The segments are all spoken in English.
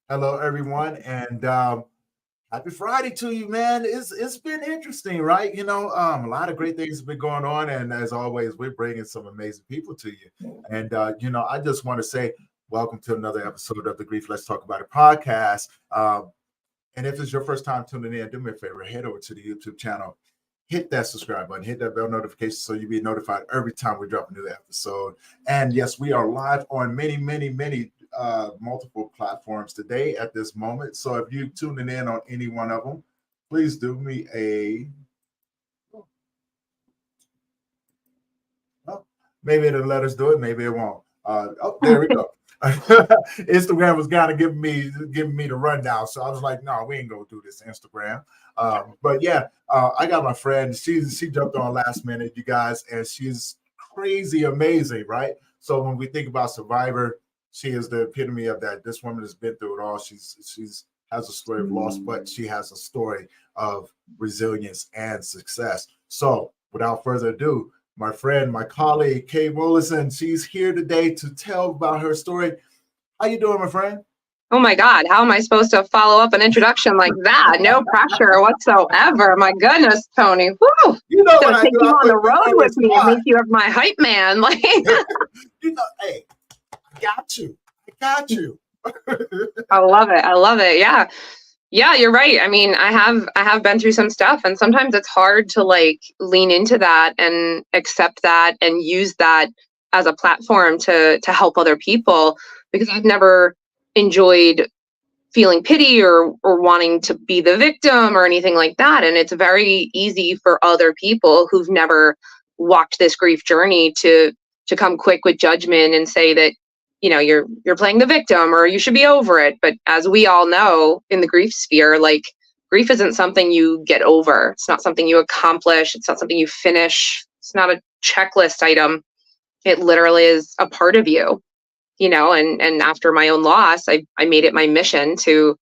Hello, everyone, and happy Friday to you, man. It's been interesting, right? A lot of great things have been going on, and as always, we're bringing some amazing people to you. And I just want to say welcome to another episode of the Grief Let's Talk About It podcast. And if it's your first time tuning in, do me a favor, head over to the YouTube channel, hit that subscribe button, hit that bell notification so you'll be notified every time we drop a new episode. And yes, we are live on many multiple platforms today at this moment. So if you're tuning in on any one of them, please do me a maybe it'll let us do it, maybe it won't. There we go. Instagram was kind of giving me the rundown, so I was like, no, we ain't gonna do this Instagram. But yeah, I got my friend. She jumped on last minute, you guys, and she's crazy amazing, right? So when we think about Survivor, she is the epitome of that. This woman has been through it all. She's has a story of loss, but she has a story of resilience and success. So without further ado, my friend, my colleague, Kay Rollison, she's here today to tell about her story. How you doing, my friend? Oh my God, how am I supposed to follow up an introduction like that? No pressure whatsoever. My goodness, Tony. Woo! You know gonna take you on the road with me and make you my hype man. Like hey, I got you. I love it. Yeah. Yeah, you're right. I mean, I have been through some stuff, and sometimes it's hard to like lean into that and accept that and use that as a platform to help other people, because I've never enjoyed feeling pity or wanting to be the victim or anything like that. And it's very easy for other people who've never walked this grief journey to come quick with judgment and say that, you're playing the victim or you should be over it. But as we all know, in the grief sphere, like, grief isn't something you get over. It's not something you accomplish. It's not something you finish. It's not a checklist item. It literally is a part of you, and after my own loss, I made it my mission to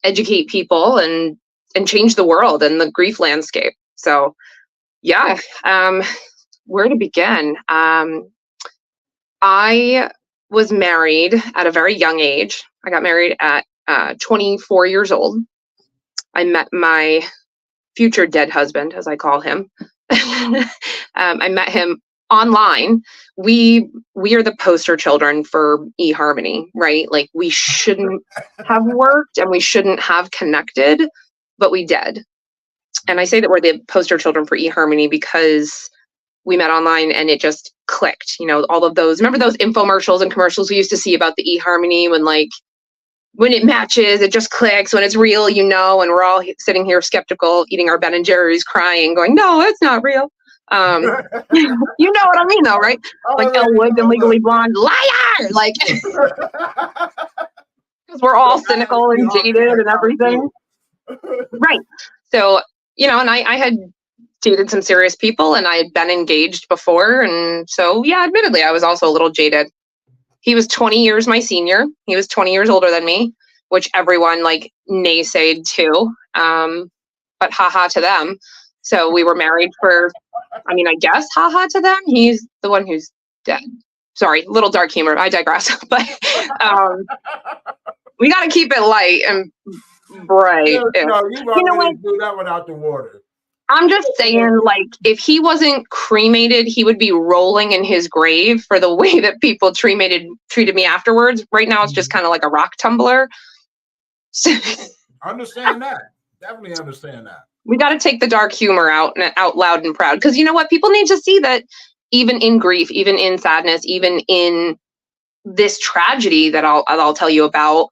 educate people and change the world and the grief landscape. So yeah, where to begin? I was married at a very young age. I got married at 24 years old. I met my future dead husband, as I call him. I met him online. We are the poster children for eHarmony, right? Like, we shouldn't have worked and we shouldn't have connected, but we did. And I say that we're the poster children for eHarmony because we met online and it just clicked. All of those, remember those infomercials and commercials we used to see about the eHarmony, when it matches, it just clicks, when it's real, and we're all sitting here skeptical, eating our Ben and Jerry's, crying, going, no, it's not real. You know what I mean, though, right? Like Elle Woods and Legally Blonde, liar! Like, because we're all cynical and jaded and everything. Right. So, and I had dated some serious people and I had been engaged before. And so, yeah, admittedly, I was also a little jaded. He was 20 years my senior. He was 20 years older than me, which everyone like naysayed too. But haha to them. So we were married for, I guess haha to them. He's the one who's dead. Sorry, little dark humor. I digress. But we got to keep it light and bright. You know what? Do that one out the water. I'm just saying, like, if he wasn't cremated, he would be rolling in his grave for the way that people treated me afterwards. Right now, it's just kind of like a rock tumbler. Understand that. Definitely understand that. We got to take the dark humor out loud and proud. Because you know what? People need to see that even in grief, even in sadness, even in this tragedy that I'll tell you about,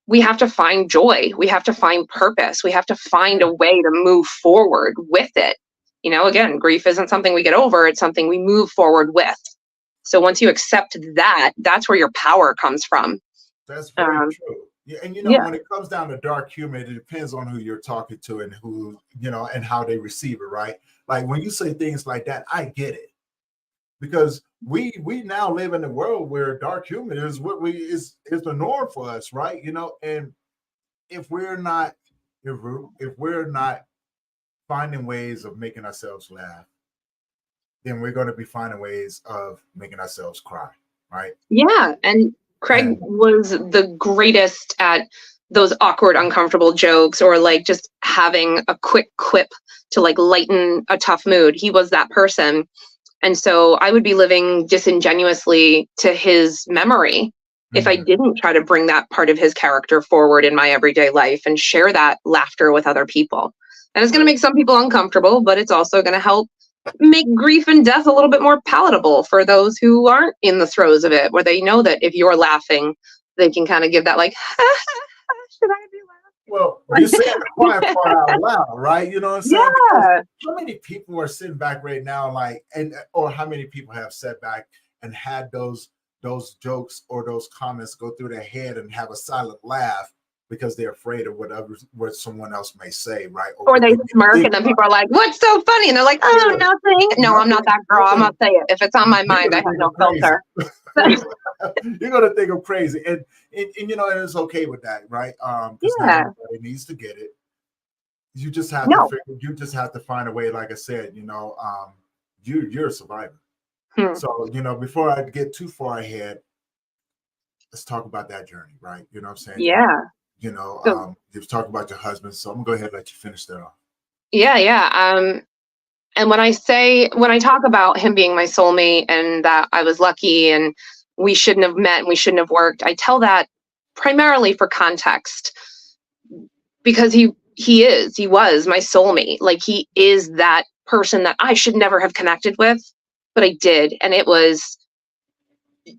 we have to find joy. We have to find purpose. We have to find a way to move forward with it. Again, grief isn't something we get over. It's something we move forward with. So once you accept that, that's where your power comes from. That's very true. Yeah, and when it comes down to dark humor, it depends on who you're talking to and who, and how they receive it, right? Like, when you say things like that, I get it. Because we now live in a world where dark humor is what is the norm for us, right? And if we're not finding ways of making ourselves laugh, then we're going to be finding ways of making ourselves cry, right? Yeah, and Craig And was the greatest at those awkward, uncomfortable jokes, or like just having a quick quip to like lighten a tough mood. He was that person. And so I would be living disingenuously to his memory if I mhm, didn't try to bring that part of his character forward in my everyday life and share that laughter with other people. And it's going to right. make some people uncomfortable, but it's also going to help make grief and death a little bit more palatable for those who aren't in the throes of it, where they know that if you're laughing, they can kind of give that like, should I be Well, you're saying the quiet part out loud, right? You know what I'm saying? Because laughing? how many people are sitting back right now, like, and or how many people have sat back and had those jokes or those comments go through their head and have a silent laugh because they're afraid of what someone else may say, right? Or Or what they they may smirk think and then about people are like, what's so funny? And they're like, oh, it. nothing. Yeah, No, I'm not nothing, that girl. I'm nothing. gonna say it. If it's on my You're mind, I gonna have think I'm no crazy. filter. You're gonna think I'm crazy, and you know, and it's okay with that, right? Because not Yeah. everybody needs to get it. You just have to No. figure. You just have to find a way. Like I said, you're a survivor. Hmm. So before I get too far ahead, let's talk about that journey, right? You know what I'm saying? Yeah. So You've talked about your husband, so I'm gonna go ahead and let you finish that off. yeah. And when I talk about him being my soulmate and that I was lucky and we shouldn't have met and we shouldn't have worked, I tell that primarily for context because he was my soulmate. Like he is that person that I should never have connected with, but I did. And it was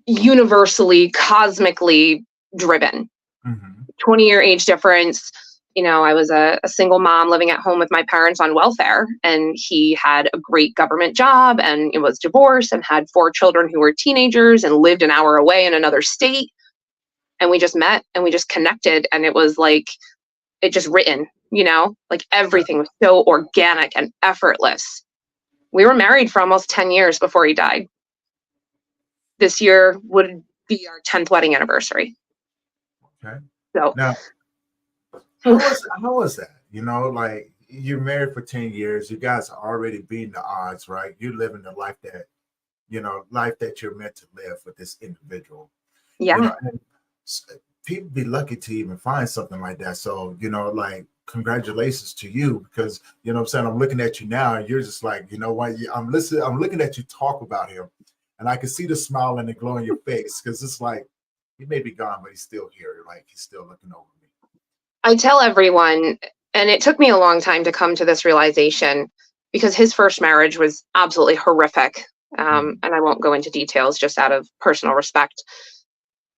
universally, cosmically driven. Mm-hmm. 20-year age difference. I was a single mom living at home with my parents on welfare, and he had a great government job and it was divorced and had 4 children who were teenagers and lived an hour away in another state. And we just met and we just connected, and it was like it just written, like Yeah. everything was so organic and effortless. We were married for almost 10 years before he died. This year would be our 10th wedding anniversary. Okay. So Now, how was that? Like you're married for 10 years. You guys are already beating the odds, right? You're living the life that you're meant to live with this individual. yeah, And people be lucky to even find something like that. So, like congratulations to you because what I'm saying, I'm looking at you now and you're just like, you know what, I'm listening, I'm looking at you talk about him and I can see the smile and the glow on your face because it's like he may be gone, but he's still here. Like he's still looking over me. I tell everyone, and it took me a long time to come to this realization because his first marriage was absolutely horrific. Mm, And I won't go into details just out of personal respect,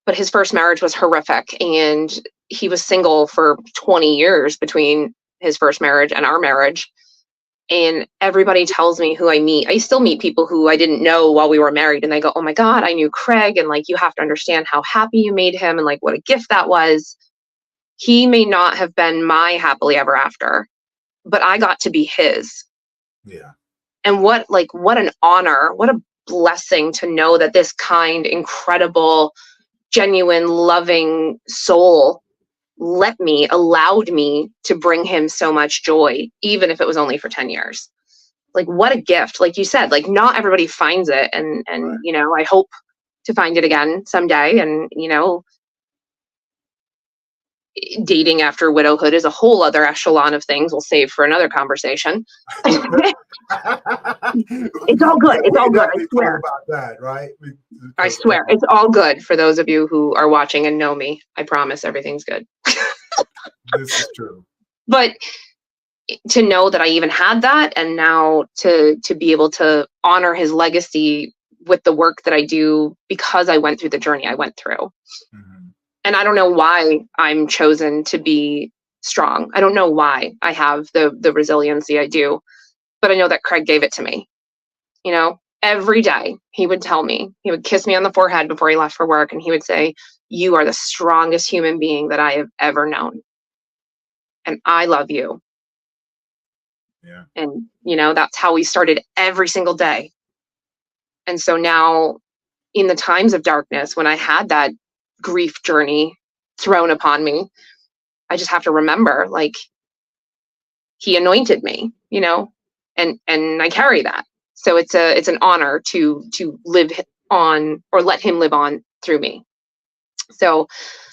but his first marriage was horrific. And he was single for 20 years between his first marriage and our marriage. And everybody tells me who I meet. I still meet people who I didn't know while we were married, and they go, oh my God, I knew Craig. And like, you have to understand how happy you made him and like what a gift that was. He may not have been my happily ever after, but I got to be his. yeah. And what an honor, what a blessing to know that this kind, incredible, genuine, loving soul allowed me to bring him so much joy, even if it was only for 10 years. Like what a gift. Like you said, like not everybody finds it. And Right. I hope to find it again someday. And dating after widowhood is a whole other echelon of things we'll save for another conversation. It's all good. It's all We good. I definitely talk swear. about that, right? I Because swear. It's all good for those of you who are watching and know me. I promise everything's good. this is true. But to know that I even had that, and now to be able to honor his legacy with the work that I do because I went through the journey I went through. Mhm. And I don't know why I'm chosen to be strong. I don't know why I have the resiliency I do, but I know that Craig gave it to me. Every day he would tell me, he would kiss me on the forehead before he left for work, and he would say, you are the strongest human being that I have ever known. And I love you. Yeah. And, that's how we started every single day. And so now, in the times of darkness, when I had that grief journey thrown upon me, I just have to remember, like, he anointed me, and I carry that. So it's an honor to live on or let him live on through me. So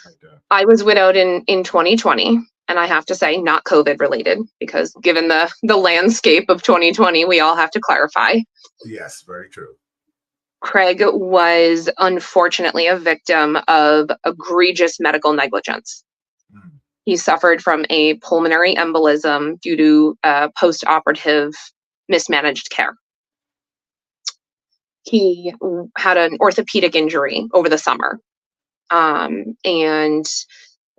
Like that. I was widowed in 2020, and I have to say, not COVID related, because given the landscape of 2020, we all have to clarify. Yes, very true. Craig was unfortunately a victim of egregious medical negligence. Mm. He suffered from a pulmonary embolism due to post-operative mismanaged care. He had an orthopedic injury over the summer. And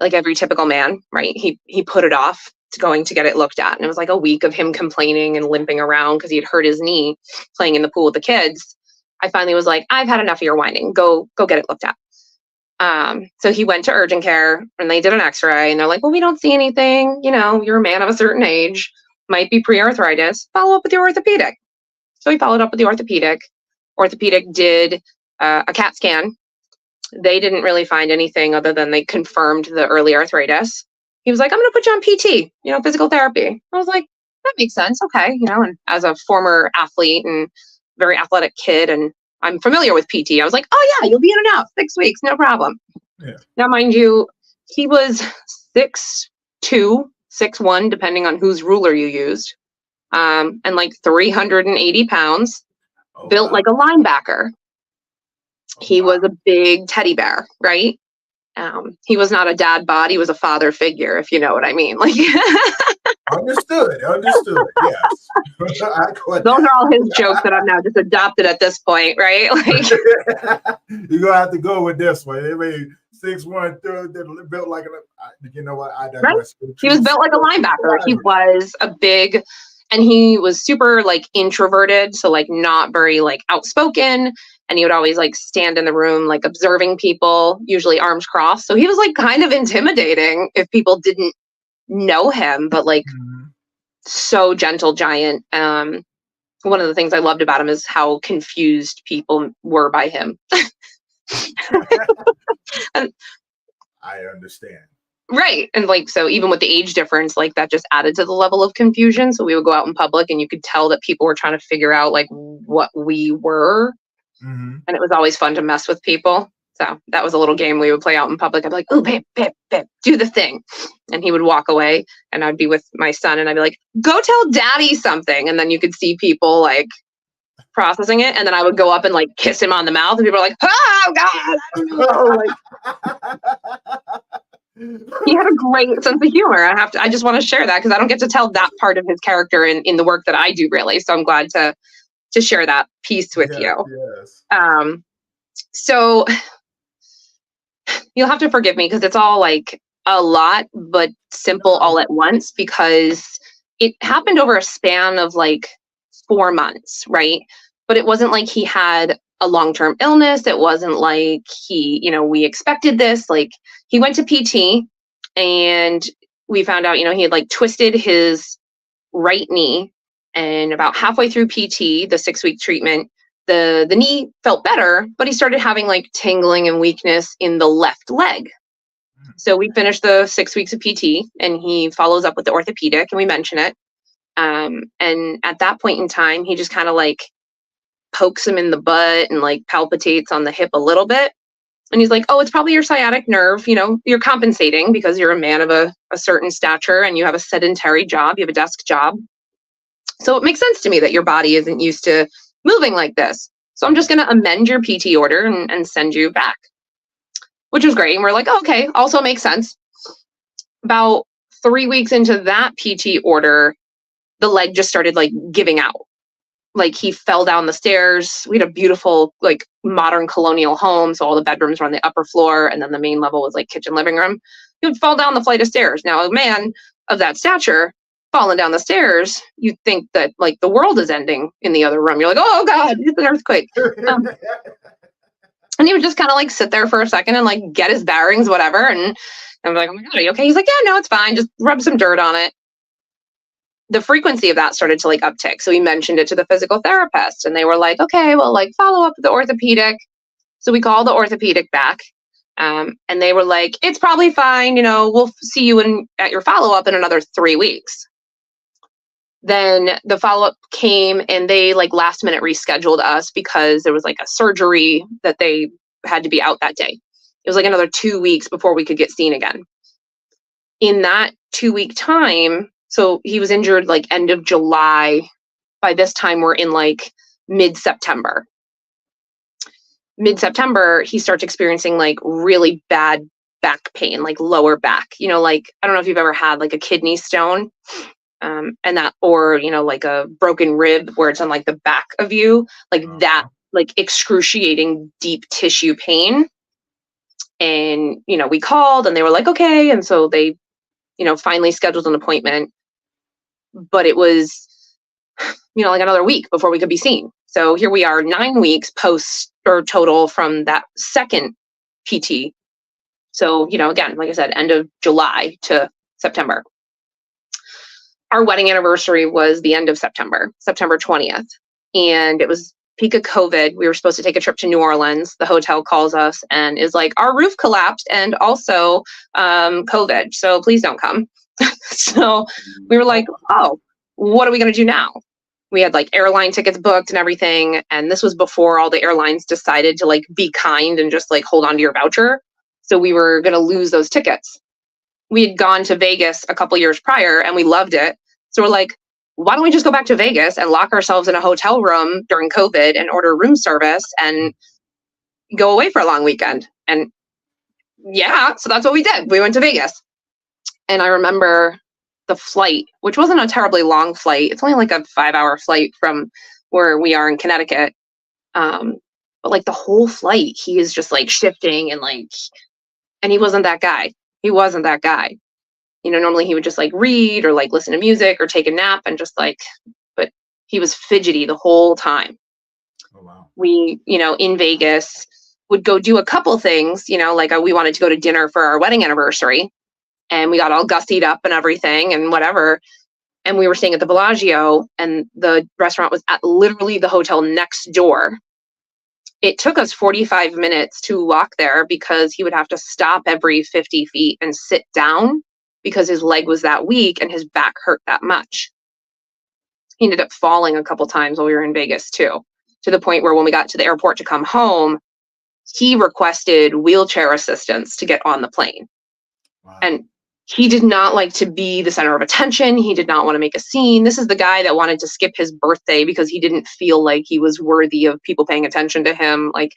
like every typical man, right? He put it off to going to get it looked at. And it was like a week of him complaining and limping around because he had hurt his knee playing in the pool with the kids. I finally was like, I've had enough of your whining. Go get it looked at. So he went to urgent care and they did an x-ray and they're like, well, we don't see anything. You know, you're a man of a certain age, might be pre-arthritis. Follow up with your orthopedic. So he followed up with the orthopedic. Orthopedic did a CAT scan. They didn't really find anything other than they confirmed the early arthritis. He was like, I'm going to put you on PT, physical therapy. I was like, that makes sense. Okay. And as a former athlete and very athletic kid, and I'm familiar with PT, I was like, oh yeah, you'll be in and out 6 weeks. No problem. Yeah. Now, mind you, he was 6'2", 6'1", depending on whose ruler you used. And like 380 pounds, built like a linebacker. He was a big teddy bear, right? He was not a dad bod. He was a father figure, if you know what I mean. Like Understood. Yes. Those are all his jokes that I've now just adopted at this point, right? Like you're gonna have to go with this one. I mean, 6'1", built like you know what? I digress. Right? He was built like a linebacker. He was a big, and he was super like introverted, so like not very like outspoken. And he would always like stand in the room, like observing people, usually arms crossed. So he was like kind of intimidating if people didn't know him, but like so gentle giant. One of the things I loved about him is how confused people were by him. I understand. Right. And like, so even with the age difference, like that just added to the level of confusion. So we would go out in public and you could tell that people were trying to figure out like what we were. Mm-hmm. And it was always fun to mess with people. So that was a little game we would play out in public. I'd be like, oh, babe, do the thing. And he would walk away and I'd be with my son and I'd be like, go tell daddy something. And then you could see people like processing it. And then I would go up and like kiss him on the mouth and people were like, oh God, I don't know. Like, he had a great sense of humor. I just want to share that because I don't get to tell that part of his character in the work that I do really. So I'm glad to share that piece with you. Yes. So you'll have to forgive me because it's all like a lot, but simple all at once because it happened over a span of like 4 months, right? But it wasn't like he had a long-term illness. It wasn't like we expected this. Like he went to PT and we found out, he had like twisted his right knee. And about halfway through PT, the 6-week treatment, the knee felt better, but he started having like tingling and weakness in the left leg. So we finished the 6 weeks of PT and he follows up with the orthopedic and we mention it. And at that point in time, he just kind of like pokes him in the butt and like palpitates on the hip a little bit. And he's like, oh, it's probably your sciatic nerve. You're compensating because you're a man of a certain stature and you have a sedentary job. You have a desk job. So it makes sense to me that your body isn't used to moving like this. So I'm just going to amend your PT order and send you back, which was great. And we're like, oh, okay, also makes sense. About 3 weeks into that PT order, the leg just started like giving out. Like he fell down the stairs. We had a beautiful like modern colonial home. So all the bedrooms were on the upper floor and then the main level was like kitchen, living room. He would fall down the flight of stairs. Now a man of that stature falling down the stairs, you'd think that like the world is ending in the other room. You're like, oh God, it's an earthquake. And he would just kind of like sit there for a second and like get his bearings, whatever. And I'm like, oh my God, are you okay? He's like, yeah, no, it's fine. Just rub some dirt on it. The frequency of that started to like uptick. So we mentioned it to the physical therapist and they were like, okay, well, like follow up with the orthopedic. So we called the orthopedic back. And they were like, it's probably fine. We'll see you at your follow-up in another 3 weeks. Then the follow-up came and they like last minute rescheduled us because there was like a surgery that they had to be out that day. It was like another 2 weeks before we could get seen again. In that 2-week time, so he was injured like end of July. By this time, we're in like mid-September. Mid-September, he starts experiencing like really bad back pain, like lower back. Like, I don't know if you've ever had like a kidney stone, and that, or like a broken rib where it's on like the back of you, like that, like excruciating deep tissue pain. And we called and they were like, okay, and so they finally scheduled an appointment, but it was like another week before we could be seen. So here we are 9 weeks post or total from that second PT. So, again, like I said, end of July to September. Our wedding anniversary was the end of September 20th. And it was peak of COVID. We were supposed to take a trip to New Orleans. The hotel calls us and is like, our roof collapsed and also COVID. So please don't come. So we were like, oh, what are we going to do now? We had like airline tickets booked and everything. And this was before all the airlines decided to like be kind and just like hold on to your voucher. So we were going to lose those tickets. We had gone to Vegas a couple years prior and we loved it. So we're like, why don't we just go back to Vegas and lock ourselves in a hotel room during COVID and order room service and go away for a long weekend? And yeah, so that's what we did. We went to Vegas. And I remember the flight, which wasn't a terribly long flight. It's only like a 5-hour flight from where we are in Connecticut. But like the whole flight, he is just like shifting and he wasn't that guy. He wasn't that guy. Normally he would just like read or like listen to music or take a nap and just like, but he was fidgety the whole time. Oh, wow. We, in Vegas would go do a couple things, like we wanted to go to dinner for our wedding anniversary and we got all gussied up and everything and whatever. And we were staying at the Bellagio and the restaurant was at literally the hotel next door. It took us 45 minutes to walk there because he would have to stop every 50 feet and sit down because his leg was that weak and his back hurt that much. He ended up falling a couple times while we were in Vegas too, to the point where when we got to the airport to come home, he requested wheelchair assistance to get on the plane. Wow. And he did not like to be the center of attention. He did not want to make a scene. This is the guy that wanted to skip his birthday because he didn't feel like he was worthy of people paying attention to him. Like,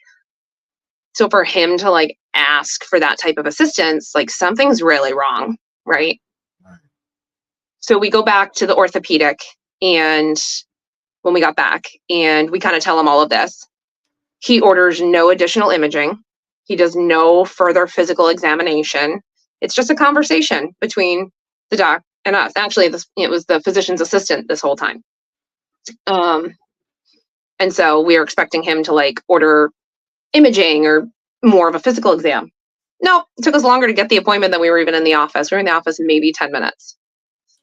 so for him to like ask for that type of assistance, like something's really wrong, right? So we go back to the orthopedic and when we got back and we kind of tell him all of this, he orders no additional imaging. He does no further physical examination. It's just a conversation between the doc and us. Actually, it was the physician's assistant this whole time. And so we were expecting him to like order imaging or more of a physical exam. No, it took us longer to get the appointment than we were even in the office. We were in the office in maybe 10 minutes.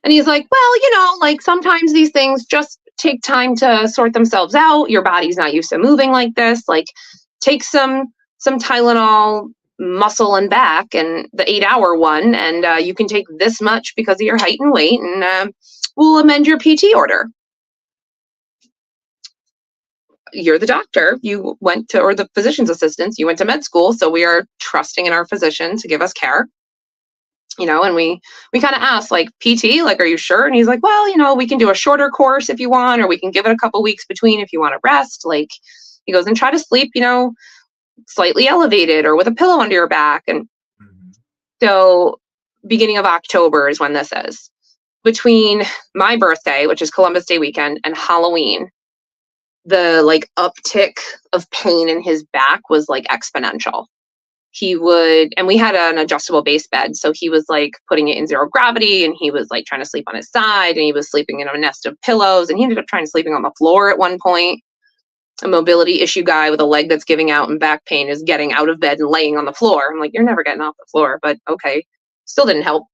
And he's like, well, like sometimes these things just take time to sort themselves out. Your body's not used to moving like this. Like take some Tylenol, muscle and back, and the 8-hour one, and you can take this much because of your height and weight, and we'll amend your PT order. You're the doctor. You went to, or the physician's assistants, you went to med school, so we are trusting in our physician to give us care. And we kind of asked, like, PT, like, are you sure? And he's like, well, we can do a shorter course if you want, or we can give it a couple weeks between if you want to rest. Like, he goes, and try to sleep, slightly elevated or with a pillow under your back. And so beginning of October is when this is. Between my birthday, which is Columbus Day weekend, and Halloween, the like uptick of pain in his back was like exponential. And we had an adjustable base bed, so he was like putting it in zero gravity, and he was like trying to sleep on his side, and he was sleeping in a nest of pillows, and he ended up trying to sleeping on the floor at one point. A mobility issue guy with a leg that's giving out and back pain is getting out of bed and laying on the floor. I'm like, you're never getting off the floor, but okay. Still didn't help.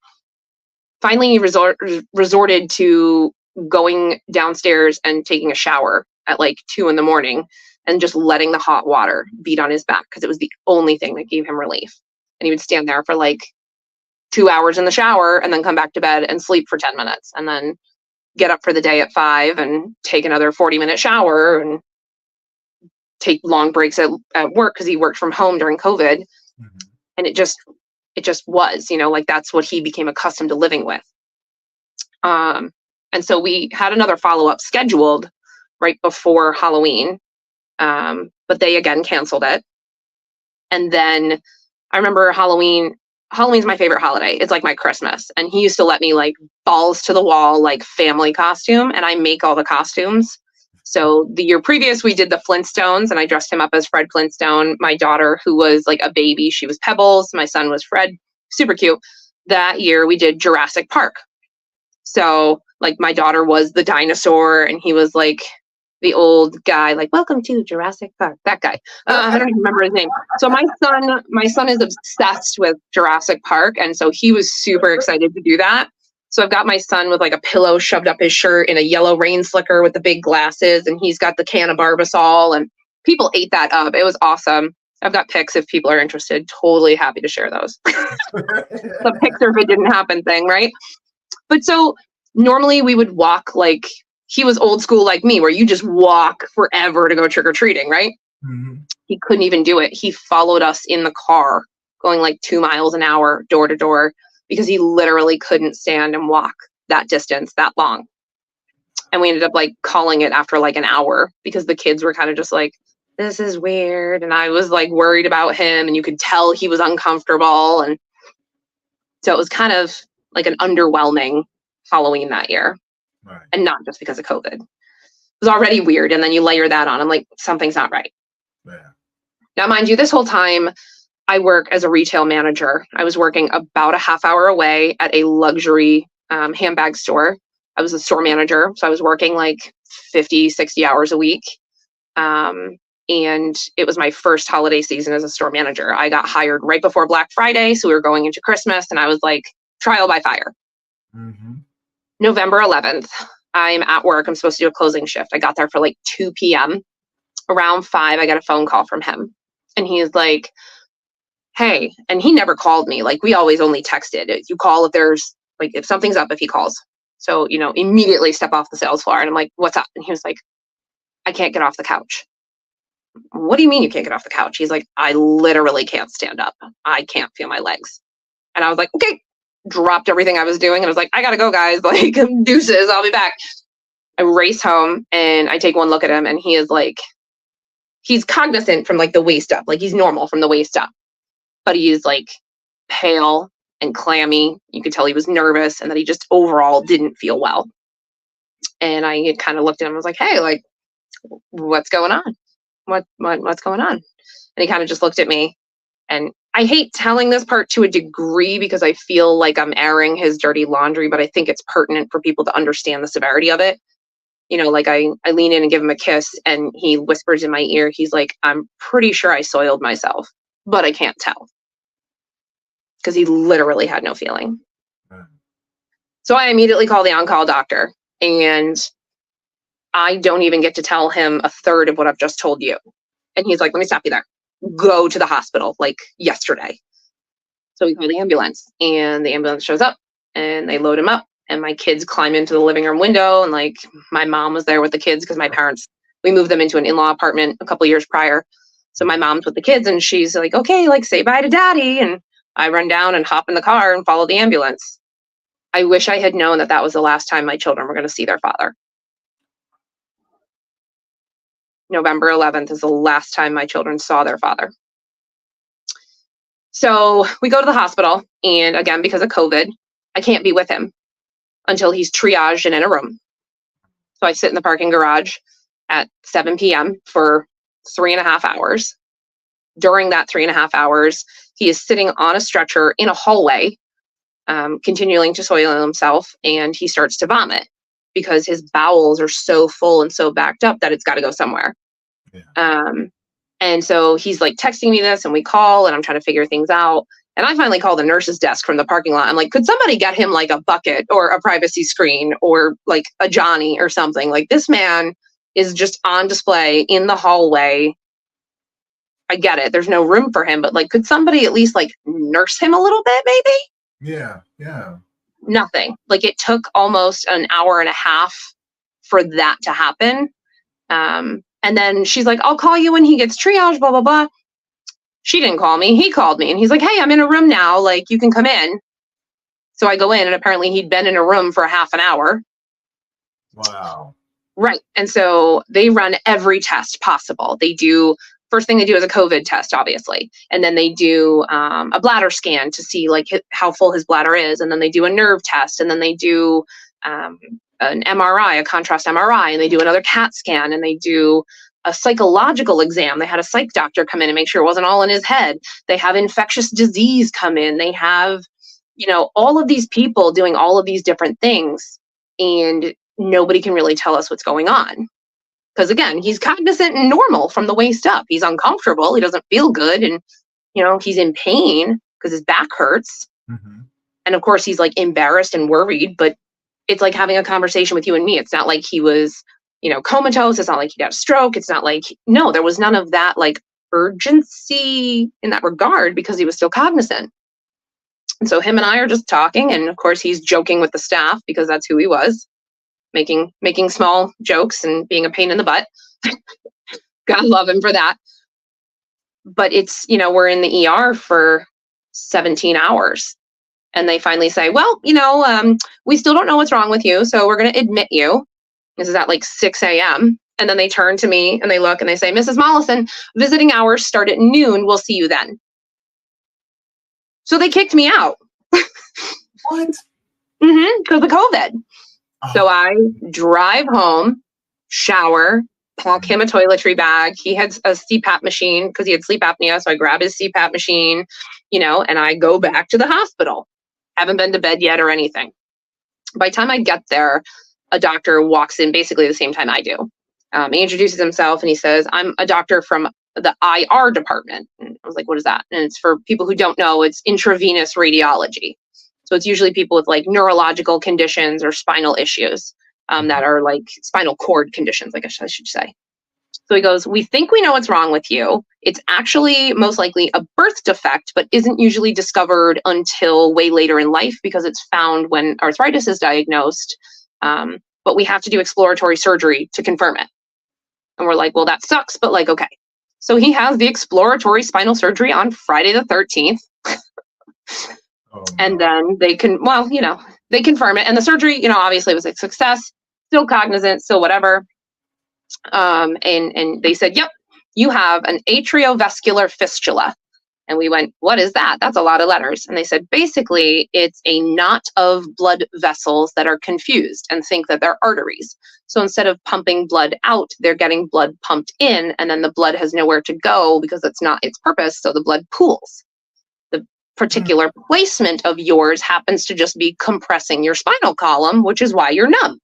Finally, he resorted to going downstairs and taking a shower at like 2 a.m. and just letting the hot water beat on his back because it was the only thing that gave him relief. And he would stand there for like 2 hours in the shower and then come back to bed and sleep for 10 minutes and then get up for the day at 5 and take another 40-minute shower and take long breaks at work because he worked from home during COVID. And it just was, like that's what he became accustomed to living with. And so we had another follow-up scheduled right before Halloween, but they again canceled it. And then I remember Halloween's my favorite holiday. It's like my Christmas. And he used to let me like balls to the wall, like family costume, and I make all the costumes. So the year previous, we did the Flintstones, and I dressed him up as Fred Flintstone. My daughter, who was like a baby, she was Pebbles. My son was Fred. Super cute. That year, we did Jurassic Park. So like my daughter was the dinosaur, and he was like the old guy, like, welcome to Jurassic Park. That guy. I don't even remember his name. So my son is obsessed with Jurassic Park, and so he was super excited to do that. So I've got my son with like a pillow shoved up his shirt in a yellow rain slicker with the big glasses, and he's got the can of Barbasol, and people ate that up. It was awesome. I've got pics if people are interested. Totally happy to share those. The picture if it didn't happen thing, right? But so normally we would walk, like he was old school like me, where you just walk forever to go trick-or-treating, right? Mm-hmm. He couldn't even do it. He followed us in the car going like 2 miles an hour, door to door, because he literally couldn't stand and walk that distance that long. And we ended up like calling it after like an hour because the kids were kind of just like, this is weird. And I was like worried about him, and you could tell he was uncomfortable. And so it was kind of like an underwhelming Halloween that year. Right. And not just because of COVID. It was already weird. And then you layer that on. I'm like, something's not right. Yeah. Now, mind you, this whole time I work as a retail manager. I was working about a half hour away at a luxury handbag store. I was a store manager. So I was working like 50, 60 hours a week. And it was my first holiday season as a store manager. I got hired right before Black Friday. So we were going into Christmas, and I was like, trial by fire. Mm-hmm. November 11th, I'm at work. I'm supposed to do a closing shift. I got there for like 2 p.m. Around 5, I got a phone call from him. And he's like, hey, and he never called me. Like we always only texted. You call if there's like, if something's up, if he calls. So, immediately step off the sales floor. And I'm like, what's up? And he was like, I can't get off the couch. What do you mean you can't get off the couch? He's like, I literally can't stand up. I can't feel my legs. And I was like, okay. Dropped everything I was doing, and I was like, I gotta go, guys. Like, deuces, I'll be back. I race home, and I take one look at him, and he is like, he's cognizant from like the waist up. Like he's normal from the waist up. But he is like pale and clammy. You could tell he was nervous and that he just overall didn't feel well. And I kind of looked at him and was like, hey, like, what's going on? What's going on? And he kind of just looked at me. And I hate telling this part to a degree because I feel like I'm airing his dirty laundry, but I think it's pertinent for people to understand the severity of it. Like I lean in and give him a kiss, and he whispers in my ear, he's like, I'm pretty sure I soiled myself, but I can't tell. Because he literally had no feeling. Right. So I immediately call the on-call doctor, and I don't even get to tell him a third of what I've just told you. And he's like, let me stop you there. Go to the hospital like yesterday. So we call the ambulance, and the ambulance shows up, and they load him up, and my kids climb into the living room window, and like my mom was there with the kids because my parents, we moved them into an in-law apartment a couple years prior. So my mom's with the kids, and she's like, okay, like say bye to daddy. And I run down and hop in the car and follow the ambulance. I wish I had known that that was the last time my children were going to see their father. November 11th is the last time my children saw their father. So we go to the hospital, and again, because of COVID, I can't be with him until he's triaged and in a room. So I sit in the parking garage at 7 p.m. for 3.5 hours. During that 3.5 hours, he is sitting on a stretcher in a hallway, continuing to soil himself, and he starts to vomit because his bowels are so full and so backed up that it's got to go somewhere. Yeah. And so he's like texting me this, and we call, and I'm trying to figure things out. And I finally call the nurse's desk from the parking lot. I'm like, could somebody get him like a bucket or a privacy screen or like a Johnny or something? Like, this man is just on display in the hallway. I get it. There's no room for him, but like, could somebody at least like nurse him a little bit, maybe? Yeah. Nothing. Like, it took almost an hour and a half for that to happen. And then she's like, I'll call you when he gets triaged, blah, blah, blah. She didn't call me. He called me and he's like, hey, I'm in a room now. Like, you can come in. So I go in, and apparently he'd been in a room for half an hour. Wow. Right. And so they run every test possible. First thing they do is a COVID test, obviously. And then they do a bladder scan to see like how full his bladder is. And then they do a nerve test. And then they do an MRI, a contrast MRI. And they do another CAT scan. And they do a psychological exam. They had a psych doctor come in and make sure it wasn't all in his head. They have infectious disease come in. They have, all of these people doing all of these different things. And nobody can really tell us what's going on. Because again, he's cognizant and normal from the waist up. He's uncomfortable. He doesn't feel good. And, he's in pain because his back hurts. Mm-hmm. And of course, he's like embarrassed and worried, but it's like having a conversation with you and me. It's not like he was, comatose. It's not like he had a stroke. It's not like, no, there was none of that like urgency in that regard because he was still cognizant. And so him and I are just talking. And of course, he's joking with the staff because that's who he was. Making small jokes and being a pain in the butt. God love him for that. But it's, we're in the ER for 17 hours. And they finally say, well, we still don't know what's wrong with you. So we're going to admit you. This is at like 6 a.m. And then they turn to me and they look and they say, Mrs. Mollison, visiting hours start at noon. We'll see you then. So they kicked me out. What? Because of COVID. So I drive home, shower, pack him a toiletry bag. He had a CPAP machine because he had sleep apnea. So I grab his CPAP machine, and I go back to the hospital. Haven't been to bed yet or anything. By the time I get there, a doctor walks in basically the same time I do. He introduces himself and he says, I'm a doctor from the IR department. And I was like, what is that? And it's for people who don't know, it's intravenous radiology. So it's usually people with like neurological conditions or spinal issues that are like spinal cord conditions, I guess I should say. So he goes, we think we know what's wrong with you. It's actually most likely a birth defect, but isn't usually discovered until way later in life because it's found when arthritis is diagnosed. But we have to do exploratory surgery to confirm it. And we're like, well, that sucks, but like, okay. So he has the exploratory spinal surgery on Friday the 13th. And then they confirm it. And the surgery, obviously was a success, still cognizant, still whatever. And they said, yep, you have an atriovascular fistula. And we went, what is that? That's a lot of letters. And they said, basically, it's a knot of blood vessels that are confused and think that they're arteries. So instead of pumping blood out, they're getting blood pumped in, and then the blood has nowhere to go because it's not its purpose. So the blood pools. Particular placement of yours happens to just be compressing your spinal column, which is why you're numb.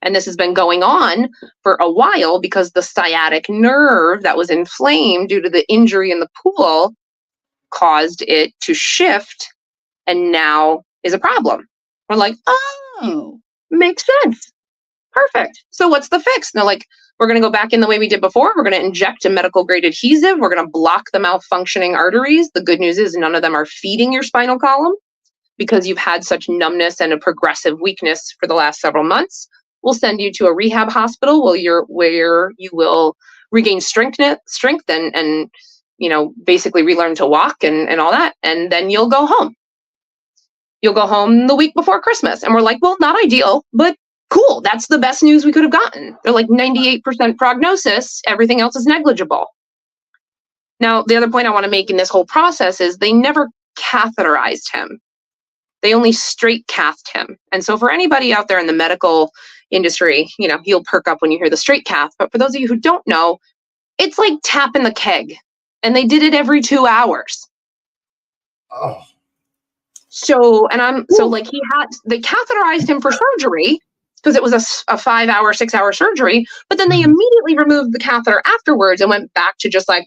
And this has been going on for a while because the sciatic nerve that was inflamed due to the injury in the pool caused it to shift and now is a problem. We're like, oh, makes sense. Perfect. So what's the fix? And they're like, we're going to go back in the way we did before. We're going to inject a medical grade adhesive. We're going to block the malfunctioning arteries. The good news is none of them are feeding your spinal column because you've had such numbness and a progressive weakness for the last several months. We'll send you to a rehab hospital where you will regain strength and basically relearn to walk and all that. And then you'll go home. You'll go home the week before Christmas. And we're like, well, not ideal, but cool. That's the best news we could have gotten. They're like 98% prognosis. Everything else is negligible. Now, the other point I want to make in this whole process is they never catheterized him. They only straight cathed him. And so for anybody out there in the medical industry, you'll perk up when you hear the straight cath. But for those of you who don't know, it's like tapping the keg. And they did it every 2 hours. Oh. So they catheterized him for surgery because it was a 5-hour, 6-hour surgery, but then they immediately removed the catheter afterwards and went back to just like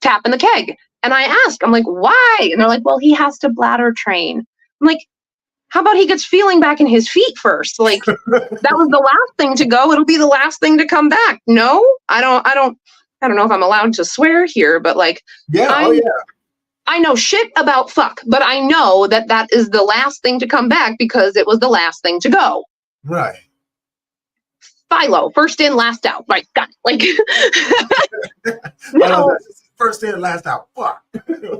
tapping the keg. And I asked, I'm like, why? And they're like, well, he has to bladder train. I'm like, how about he gets feeling back in his feet first? Like that was the last thing to go. It'll be the last thing to come back. No, I don't know if I'm allowed to swear here, but like, I know shit about fuck, but I know that is the last thing to come back because it was the last thing to go. Right. Philo, first in, last out. Right, got it. Like, no. first in, last out. Fuck.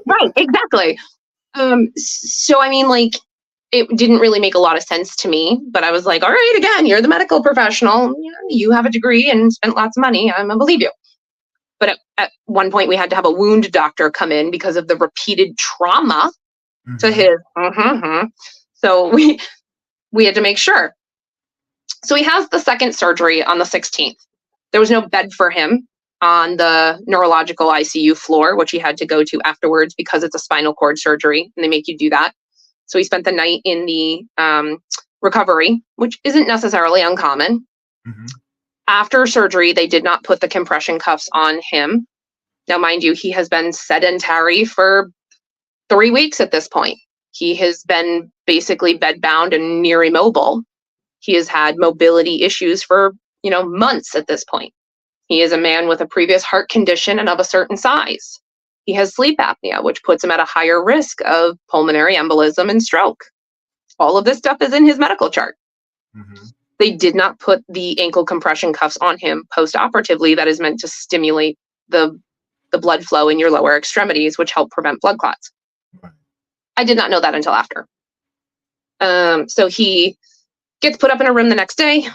Right, exactly. So I mean, like, it didn't really make a lot of sense to me, but I was like, all right, again, you're the medical professional. You have a degree and spent lots of money. I'm gonna believe you. But at one point, we had to have a wound doctor come in because of the repeated trauma to his. So we had to make sure. So he has the second surgery on the 16th. There was no bed for him on the neurological ICU floor, which he had to go to afterwards because it's a spinal cord surgery and they make you do that. So he spent the night in the recovery, which isn't necessarily uncommon. After surgery, they did not put the compression cuffs on him. Now, mind you, he has been sedentary for 3 weeks at this point. He has been basically bedbound and near immobile. He has had mobility issues for, months at this point. He is a man with a previous heart condition and of a certain size. He has sleep apnea, which puts him at a higher risk of pulmonary embolism and stroke. All of this stuff is in his medical chart. They did not put the ankle compression cuffs on him post-operatively. That is meant to stimulate the blood flow in your lower extremities, which help prevent blood clots. I did not know that until after. So he gets put up in a room the next day,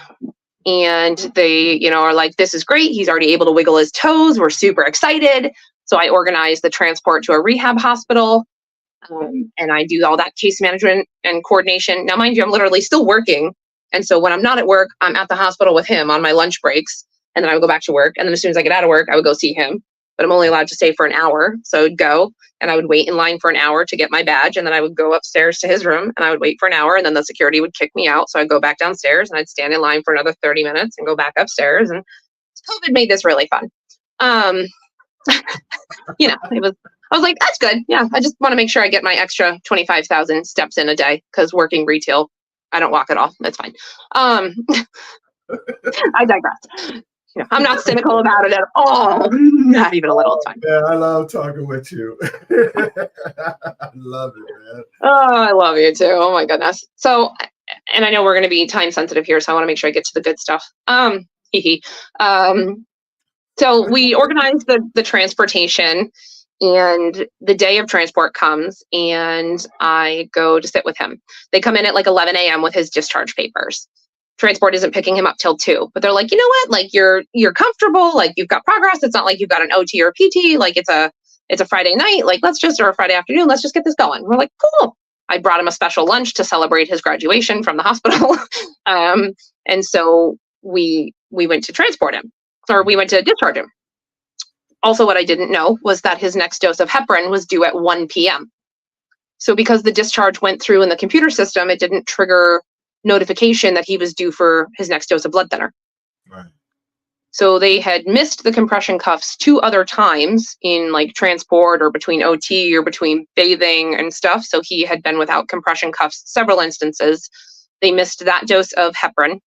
and they, are like, this is great. He's already able to wiggle his toes. We're super excited. So I organized the transport to a rehab hospital, and I do all that case management and coordination. Now, mind you, I'm literally still working. And so when I'm not at work, I'm at the hospital with him on my lunch breaks, and then I would go back to work. And then as soon as I get out of work, I would go see him. But I'm only allowed to stay for an hour. So I would go and I would wait in line for an hour to get my badge. And then I would go upstairs to his room and I would wait for an hour. And then the security would kick me out. So I'd go back downstairs and I'd stand in line for another 30 minutes and go back upstairs. And COVID made this really fun. I was like, that's good. Yeah, I just want to make sure I get my extra 25,000 steps in a day because working retail, I don't walk at all. That's fine. I digress. I'm not cynical about it at all. Not even a little. It's fine. Yeah, I love talking with you. I love it, man. Oh, I love you too. Oh my goodness. So, and I know we're going to be time sensitive here, so I want to make sure I get to the good stuff. So we organized the transportation, and the day of transport comes, and I go to sit with him. They come in at like 11 a.m. with his discharge papers. Transport isn't picking him up till 2, but they're like, you know what? Like you're comfortable. Like you've got progress. It's not like you've got an OT or a PT. Like it's a Friday night. Like or a Friday afternoon. Let's just get this going. We're like, cool. I brought him a special lunch to celebrate his graduation from the hospital. And so we went to transport him, or we went to discharge him. Also, what I didn't know was that his next dose of heparin was due at 1 p.m. So because the discharge went through in the computer system, it didn't trigger notification that he was due for his next dose of blood thinner. Right. So they had missed the compression cuffs 2 other times in like transport or between OT or between bathing and stuff. So he had been without compression cuffs several instances. They missed that dose of heparin.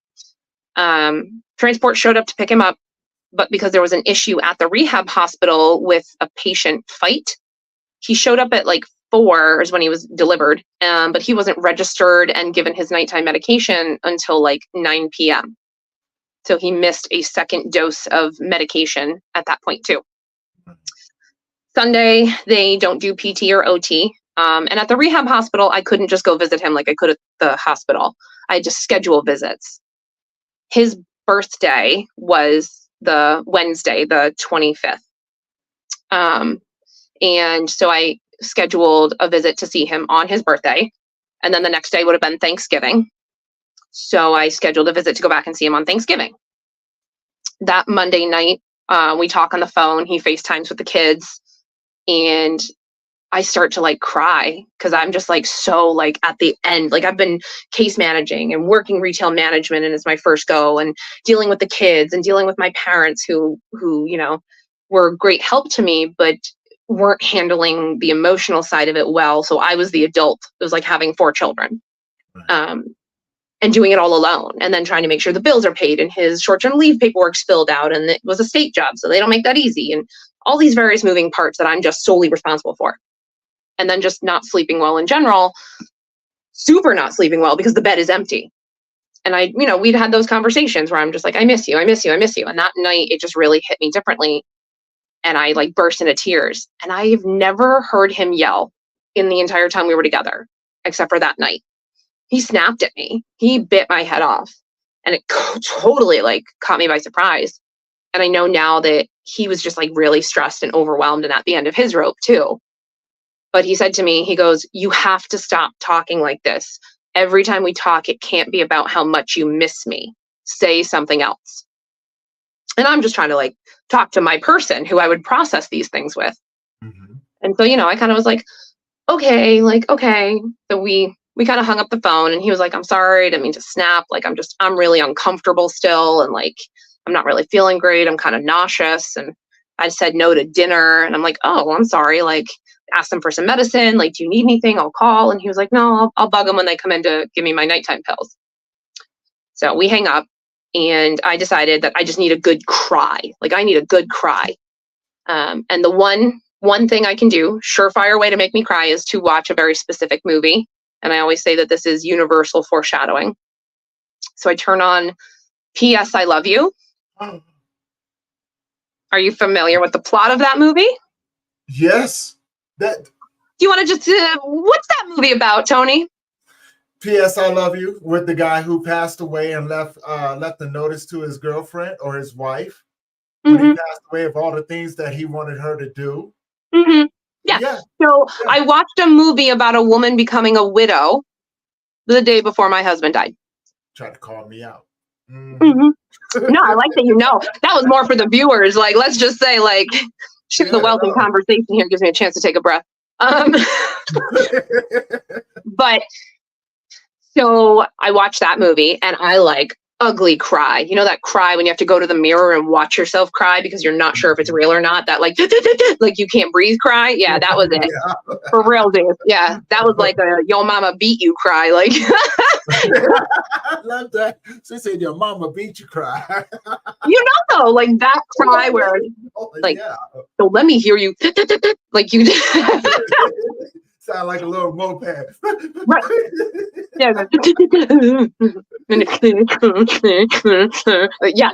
Transport showed up to pick him up, but because there was an issue at the rehab hospital with a patient fight, he showed up at like 4 is when he was delivered, but he wasn't registered and given his nighttime medication until like 9 p.m. So he missed a second dose of medication at that point too. Sunday, they don't do PT or OT. And at the rehab hospital, I couldn't just go visit him like I could at the hospital. I just schedule visits. His birthday was the Wednesday, the 25th. And so I scheduled a visit to see him on his birthday. And then the next day would have been Thanksgiving. So I scheduled a visit to go back and see him on Thanksgiving. That Monday night, we talk on the phone. He FaceTimes with the kids. And I start to like cry because I'm just like so like at the end. Like I've been case managing and working retail management, and it's my first go, and dealing with the kids and dealing with my parents who were a great help to me, but weren't handling the emotional side of it well. So I was the adult. It was like having 4 children. And doing it all alone, and then trying to make sure the bills are paid and his short-term leave paperwork's filled out, and it was a state job, so they don't make that easy, and all these various moving parts that I'm just solely responsible for. And then just not sleeping well in general, super not sleeping well because the bed is empty. And we'd had those conversations where I'm just like, I miss you, I miss you, I miss you. And that night it just really hit me differently. and I like burst into tears. And I've never heard him yell in the entire time we were together, except for that night. He snapped at me. He bit my head off, and it totally like caught me by surprise. And I know now that he was just like really stressed and overwhelmed and at the end of his rope too. But he said to me, he goes, "You have to stop talking like this. Every time we talk, it can't be about how much you miss me. Say something else." And I'm just trying to like talk to my person who I would process these things with. Mhm. And so, I kind of was like, okay, okay. So we kind of hung up the phone, and he was like, "I'm sorry, I didn't mean to snap. Like, I'm really uncomfortable still. And like, I'm not really feeling great. I'm kind of nauseous. And I said no to dinner." And I'm like, "Oh, well, I'm sorry. Like, ask them for some medicine. Like, do you need anything? I'll call." And he was like, "No, I'll bug them when they come in to give me my nighttime pills." So we hang up, and I decided that I just need a good cry. Like, I need a good cry. And the one thing I can do, surefire way to make me cry, is to watch a very specific movie. And I always say that this is universal foreshadowing. So I turn on P.S. I Love You. Oh, Are you familiar with the plot of that movie? yes. That Do you want to just, what's that movie about, Tony? P.S. I Love You, with the guy who passed away and left a notice to his girlfriend or his wife when he passed away of all the things that he wanted her to do. Mm-hmm. Yeah. Yeah. So I watched a movie about a woman becoming a widow the day before my husband died. Tried to call me out. Mm-hmm. No, I like that. That was more for the viewers. Like, let's just say, like, share the wealth in conversation here gives me a chance to take a breath. But so I watched that movie, and I like ugly cry. You know that cry when you have to go to the mirror and watch yourself cry because you're not sure if it's real or not? That like you can't breathe cry? Yeah, that was it. Yeah. For real, dude. Yeah, that was like a "yo mama beat you" cry. Like, I love that. She said your mama beat you cry. Though, like that cry where like, so let me hear you. Like you sound like a little moped. Right. Yeah. Yeah,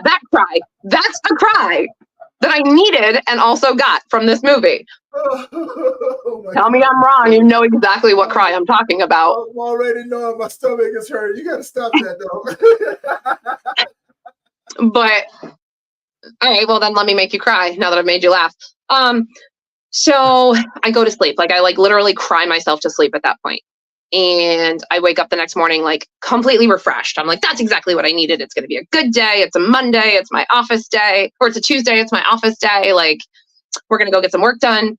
that cry. That's the cry that I needed and also got from this movie. Tell me I'm wrong. You know exactly what cry I'm talking about. I'm already knowing my stomach is hurt. You got to stop that, though. But, all right, well, then let me make you cry now that I've made you laugh. So I go to sleep. Like, I like literally cry myself to sleep at that point. And I wake up the next morning, like completely refreshed. I'm like, that's exactly what I needed. It's going to be a good day. It's a Monday. It's my office day. Or it's a Tuesday. It's my office day. Like, we're going to go get some work done.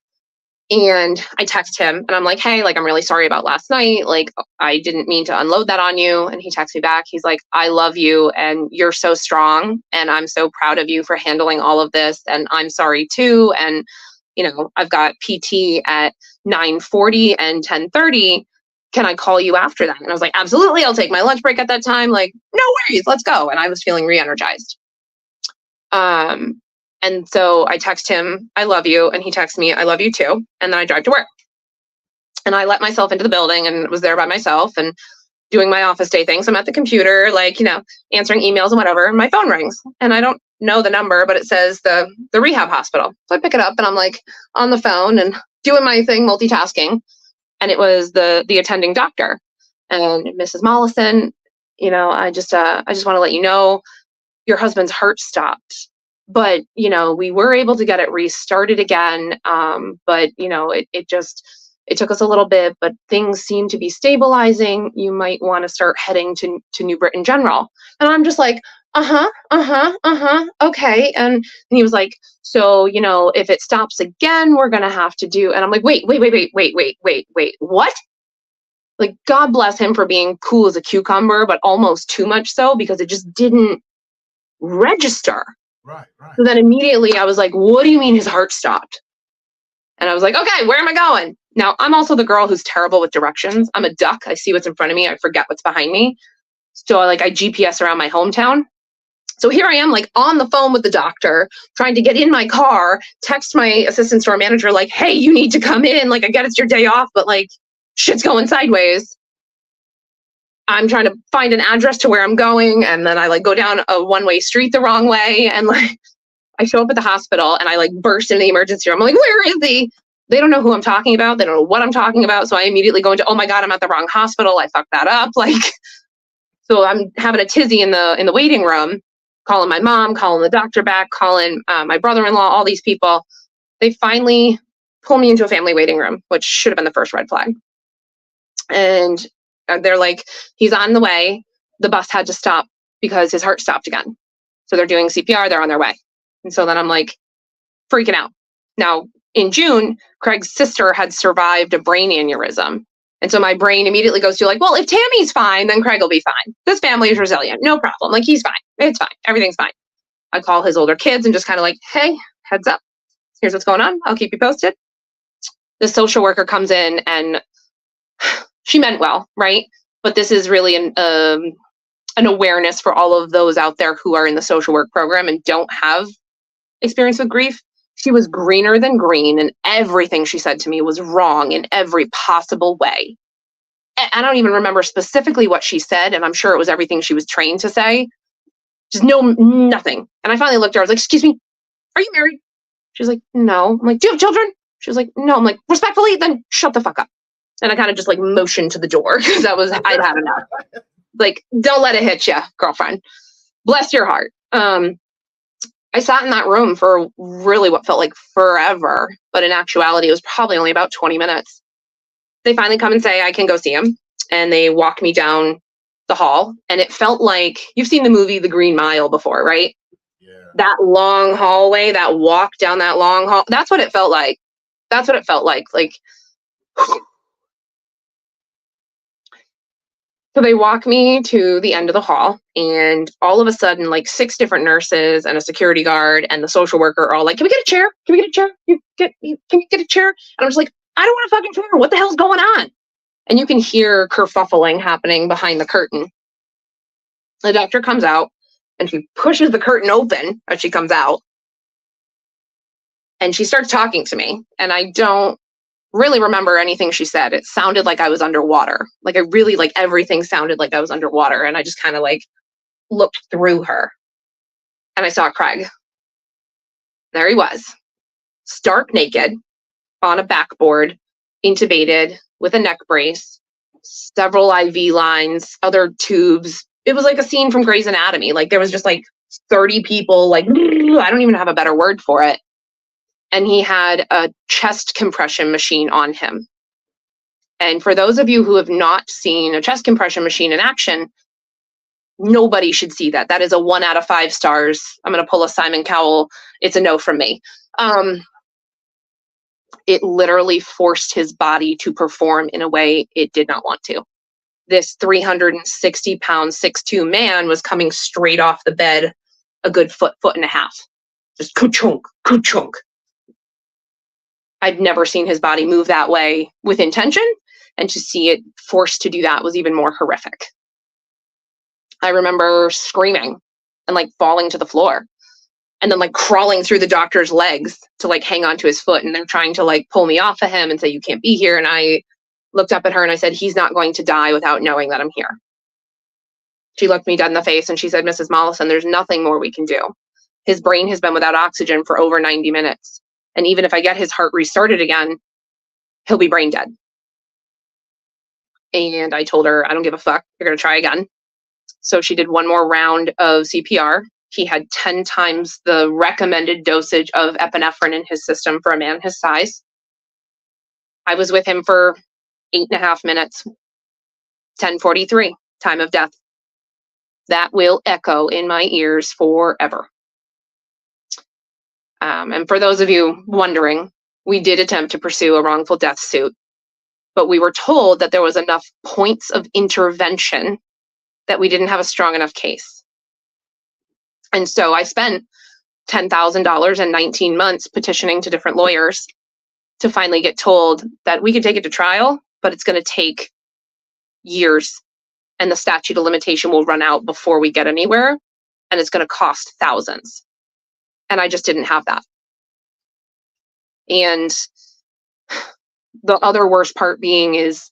And I text him and I'm like, "Hey, like, I'm really sorry about last night. Like, I didn't mean to unload that on you." And he texts me back. He's like, "I love you and you're so strong. And I'm so proud of you for handling all of this. And I'm sorry too. And, I've got PT at 9:40 and 10:30. Can I call you after that?" And I was like, "Absolutely. I'll take my lunch break at that time. Like, no worries. Let's go." And I was feeling re-energized. And so I text him, "I love you." And he texts me, "I love you too." And then I drive to work. And I let myself into the building and was there by myself and doing my office day things. I'm at the computer, like, answering emails and whatever. And my phone rings. And I don't know the number, but it says the rehab hospital. So I pick it up and I'm like on the phone and doing my thing, multitasking. And it was the attending doctor. And Mrs. Mollison, I just want to let you know your husband's heart stopped. But, we were able to get it restarted again. But, it took us a little bit, but things seem to be stabilizing. You might want to start heading to New Britain General. And I'm just like, okay. And he was like, "So, if it stops again, we're going to have to do," and I'm like, wait, what? Like, God bless him for being cool as a cucumber, but almost too much so, because it just didn't register. Right. So then immediately I was like, "What do you mean his heart stopped?" And I was like, "Okay, where am I going?" Now, I'm also the girl who's terrible with directions. I'm a duck. I see what's in front of me. I forget what's behind me. So I GPS around my hometown. So here I am, like, on the phone with the doctor, trying to get in my car, text my assistant store manager, like, "Hey, you need to come in. Like, I get it's your day off, but like, shit's going sideways." I'm trying to find an address to where I'm going. And then I like go down a one-way street the wrong way. And like, I show up at the hospital and I like burst into the emergency room. I'm like, where is he? They don't know who I'm talking about. They don't know what I'm talking about. So I immediately go into, oh my God, I'm at the wrong hospital. I fucked that up. Like, so I'm having a tizzy in the waiting room, calling my mom, calling the doctor back, calling my brother-in-law, all these people. They finally pull me into a family waiting room, which should have been the first red flag. And they're like, he's on the way. The bus had to stop because his heart stopped again. So they're doing CPR, they're on their way. And so then I'm like freaking out. Now, in June, Craig's sister had survived a brain aneurysm. And so my brain immediately goes to like, well, if Tammy's fine, then Craig will be fine. This family is resilient. No problem. Like, he's fine. It's fine. Everything's fine. I call his older kids and just kind of like, hey, heads up. Here's what's going on. I'll keep you posted. The social worker comes in and she meant well, right? But this is really an awareness for all of those out there who are in the social work program and don't have experience with grief. She was greener than green, and everything she said to me was wrong in every possible way. I don't even remember specifically what she said, and I'm sure it was everything she was trained to say. Just nothing. And I finally looked at her. I was like, excuse me, are you married? She was like, no. I'm like, do you have children? She was like, no. I'm like, respectfully, then shut the fuck up. And I kind of just like motioned to the door because I'd had enough. Like, don't let it hit you, girlfriend. Bless your heart. I sat in that room for really what felt like forever, but in actuality, it was probably only about 20 minutes. They finally come and say, I can go see him. And they walk me down the hall. And it felt like, you've seen the movie The Green Mile before, right? Yeah. That long hallway, that walk down that long hall, that's what it felt like. That's what it felt like. Like, so they walk me to the end of the hall, and all of a sudden, like 6 different nurses and a security guard and the social worker are all like, can we get a chair? Can we get a chair? Can you get a chair? And I'm just like, I don't want a fucking chair. What the hell's going on? And you can hear kerfuffling happening behind the curtain. The doctor comes out and she pushes the curtain open as she comes out. And she starts talking to me. And I don't really remember anything she said. It sounded like I was underwater. Like, I really, like, everything sounded like I was underwater. And I just kind of like looked through her and I saw Craig. There he was, stark naked on a backboard, intubated with a neck brace, several IV lines, other tubes. It was like a scene from Grey's Anatomy. Like, there was just like 30 people, like, I don't even have a better word for it. And he had a chest compression machine on him. And for those of you who have not seen a chest compression machine in action, nobody should see that. That is a 1 out of 5 stars. I'm going to pull a Simon Cowell. It's a no from me. It literally forced his body to perform in a way it did not want to. This 360-pound, 6'2" man was coming straight off the bed a good foot and a half. Just ka-chunk, ka-chunk. I'd never seen his body move that way with intention, and to see it forced to do that was even more horrific. I remember screaming and like falling to the floor and then like crawling through the doctor's legs to like hang onto his foot, and they're trying to like pull me off of him and say, you can't be here. And I looked up at her and I said, he's not going to die without knowing that I'm here. She looked me dead in the face and she said, Mrs. Mollison, there's nothing more we can do. His brain has been without oxygen for over 90 minutes. And even if I get his heart restarted again, he'll be brain dead. And I told her, I don't give a fuck. You're going to try again. So she did one more round of CPR. He had 10 times the recommended dosage of epinephrine in his system for a man his size. I was with him for 8.5 minutes. 10:43, time of death. That will echo in my ears forever. And for those of you wondering, we did attempt to pursue a wrongful death suit, but we were told that there was enough points of intervention that we didn't have a strong enough case. And so I spent $10,000 and 19 months petitioning to different lawyers to finally get told that we could take it to trial, but it's going to take years, and the statute of limitation will run out before we get anywhere, and it's going to cost thousands. And I just didn't have that. And the other worst part being is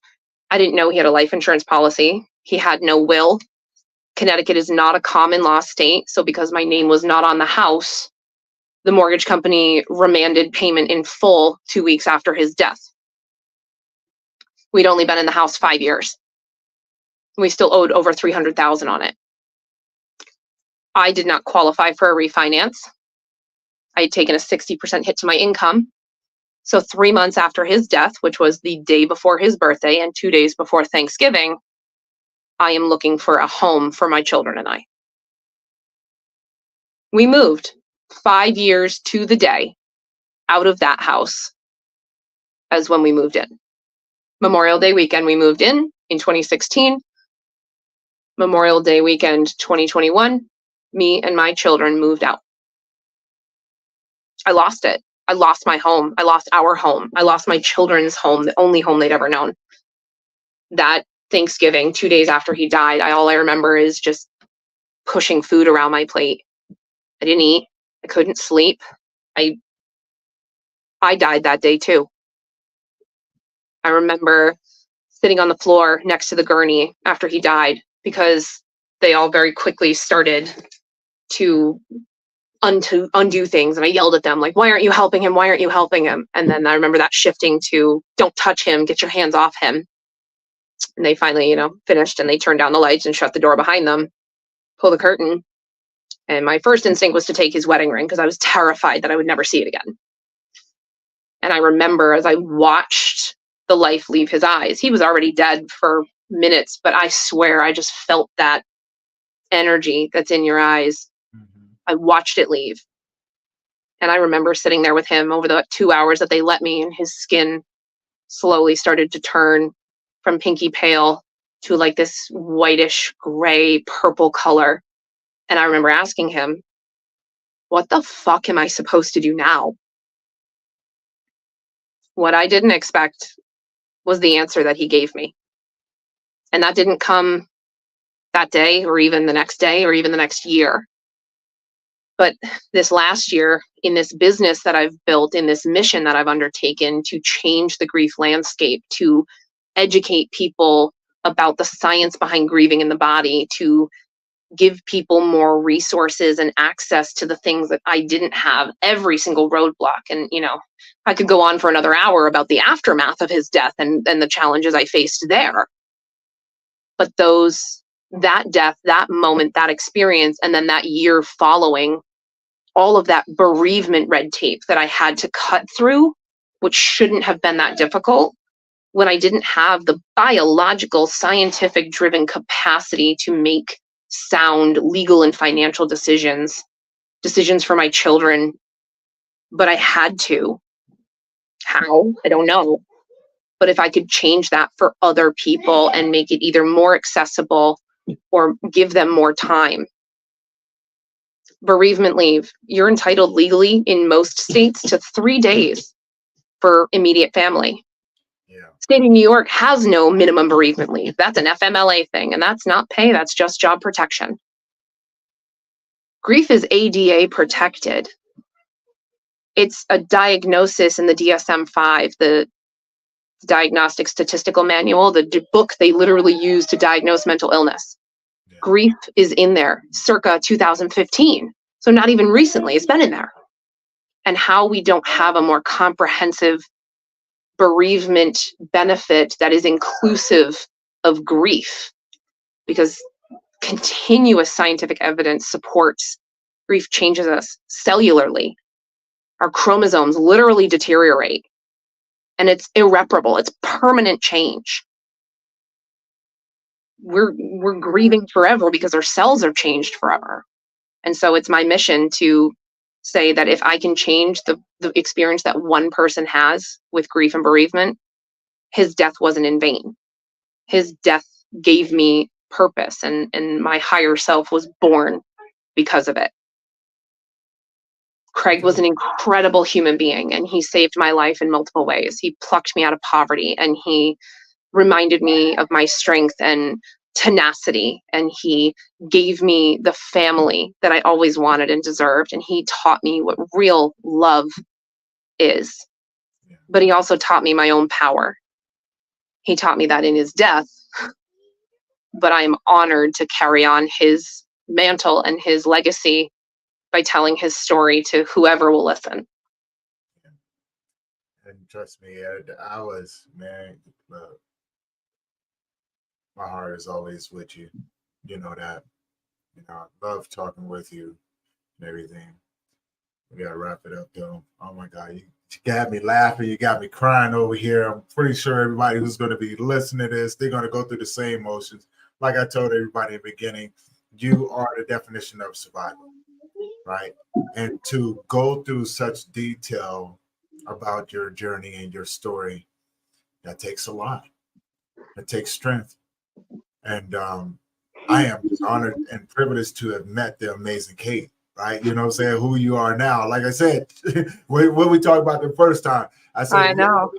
I didn't know he had a life insurance policy. He had no will. Connecticut is not a common law state. So because my name was not on the house, the mortgage company remanded payment in full 2 weeks after his death. We'd only been in the house 5 years. We still owed over $300,000 on it. I did not qualify for a refinance. I had taken a 60% hit to my income. So 3 months after his death, which was the day before his birthday and 2 days before Thanksgiving, I am looking for a home for my children and I. We moved 5 years to the day out of that house as when we moved in. Memorial Day weekend, we moved in 2016. Memorial Day weekend, 2021, me and my children moved out. I lost it. I lost my home. I lost our home. I lost my children's home, the only home they'd ever known. That Thanksgiving, 2 days after he died, all I remember is just pushing food around my plate. I didn't eat. I couldn't sleep. I died that day too. I remember sitting on the floor next to the gurney after he died because they all very quickly started to undo things, and I yelled at them like, why aren't you helping him? Why aren't you helping him? And then I remember that shifting to, don't touch him, get your hands off him. And they finally, finished, and they turned down the lights and shut the door behind them, pull the curtain. And my first instinct was to take his wedding ring because I was terrified that I would never see it again. And I remember as I watched the life leave his eyes, he was already dead for minutes, but I swear I just felt that energy that's in your eyes. I watched it leave. And I remember sitting there with him over the 2 hours that they let me, and his skin slowly started to turn from pinky pale to like this whitish gray purple color. And I remember asking him, what the fuck am I supposed to do now? What I didn't expect was the answer that he gave me. And that didn't come that day or even the next day or even the next year. But this last year, in this business that I've built, in this mission that I've undertaken to change the grief landscape, to educate people about the science behind grieving in the body, to give people more resources and access to the things that I didn't have, every single roadblock. And, I could go on for another hour about the aftermath of his death and the challenges I faced there. But that death, that moment, that experience, and then that year following, all of that bereavement red tape that I had to cut through, which shouldn't have been that difficult, when I didn't have the biological, scientific driven capacity to make sound legal and financial decisions for my children. But I had to. How? I don't know. But if I could change that for other people and make it either more accessible or give them more time. Bereavement leave, you're entitled legally in most states to 3 days for immediate family. Yeah. State of New York has no minimum bereavement leave. That's an FMLA thing, and that's not pay, that's just job protection. Grief is ADA protected. It's a diagnosis in the DSM-5, the Diagnostic Statistical Manual, the book they literally use to diagnose mental illness. Yeah. Grief is in there circa 2015. So not even recently, it's been in there. And how we don't have a more comprehensive bereavement benefit that is inclusive of grief, because continuous scientific evidence supports grief changes us cellularly. Our chromosomes literally deteriorate, and it's irreparable. It's permanent change. We're grieving forever because our cells are changed forever. And so it's my mission to say that if I can change the experience that one person has with grief and bereavement, his death wasn't in vain. His death gave me purpose, and my higher self was born because of it. Craig was an incredible human being, and he saved my life in multiple ways. He plucked me out of poverty, and he reminded me of my strength and tenacity, and he gave me the family that I always wanted and deserved, and he taught me what real love is. But he also taught me my own power. He taught me that in his death, but I am honored to carry on his mantle and his legacy by telling his story to whoever will listen. And trust me, I was, man, my heart is always with you. You know that. I love talking with you and everything. We gotta wrap it up though. Oh my God, you got me laughing, you got me crying over here. I'm pretty sure everybody who's gonna be listening to this, they're gonna go through the same emotions. Like I told everybody in the beginning, you are the definition of survival, right? And to go through such detail about your journey and your story, that takes a lot. It takes strength. And I am honored and privileged to have met the amazing Kate, right? You know what I'm saying? Who you are now. Like I said, when we talked about the first time, I said, I know.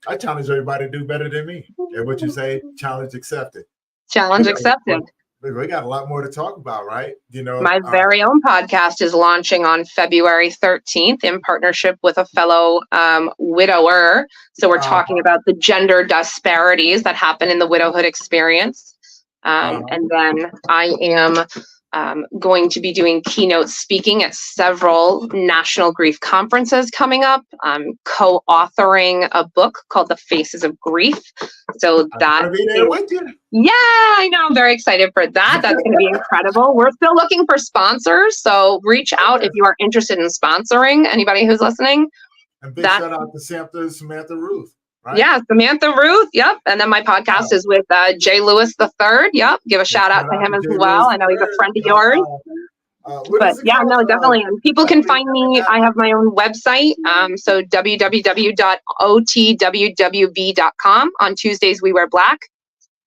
I challenge everybody to do better than me. And what you say, challenge accepted. Challenge accepted. We got a lot more to talk about, right? My very own podcast is launching on February 13th in partnership with a fellow widower. So we're talking about the gender disparities that happen in the widowhood experience. And then I am going to be doing keynote speaking at several national grief conferences coming up. I'm co-authoring a book called The Faces of Grief. So that yeah, I know. I'm very excited for that. That's going to be incredible. We're still looking for sponsors, so reach out if you are interested in sponsoring. Anybody who's listening. And big shout out to Samantha Ruth. Right? Yeah, Samantha Ruth. Yep. And then my podcast is with Jay Lewis III. Yep. Give a shout out to him as well. I know he's a friend of yours. But yeah, no, definitely. And people can find me. I have my own website. So www.otwwb.com. On Tuesdays, we wear black.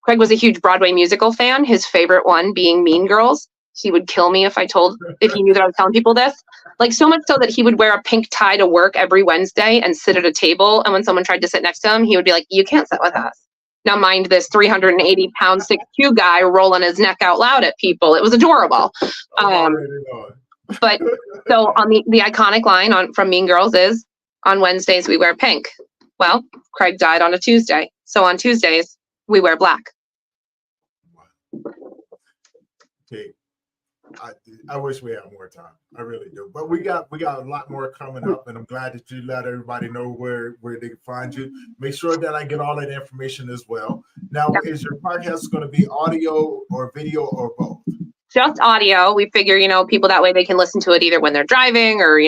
Craig was a huge Broadway musical fan. His favorite one being Mean Girls. He would kill me if he knew that I was telling people this. Like, so much so that he would wear a pink tie to work every Wednesday and sit at a table. And when someone tried to sit next to him, he would be like, "You can't sit with us." Now, mind this 380-pound 6'2" guy rolling his neck out loud at people. It was adorable. But so on the iconic line from Mean Girls is, "On Wednesdays, we wear pink." Well, Craig died on a Tuesday. So on Tuesdays, we wear black. Okay. I wish we had more time. I really do. But we got a lot more coming up, and I'm glad that you let everybody know where they can find you. Make sure that I get all that information as well. Now, is your podcast going to be audio or video or both? Just audio. We figure, people that way they can listen to it either when they're driving or,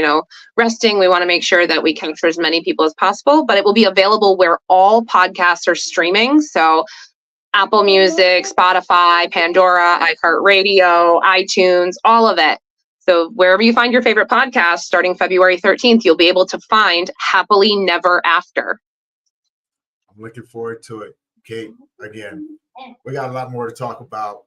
resting. We want to make sure that we capture as many people as possible, but it will be available where all podcasts are streaming. So Apple Music, Spotify, Pandora, iHeartRadio, iTunes, all of it. So wherever you find your favorite podcast, starting February 13th, you'll be able to find Happily Never After. I'm looking forward to it. Kate, again, we got a lot more to talk about.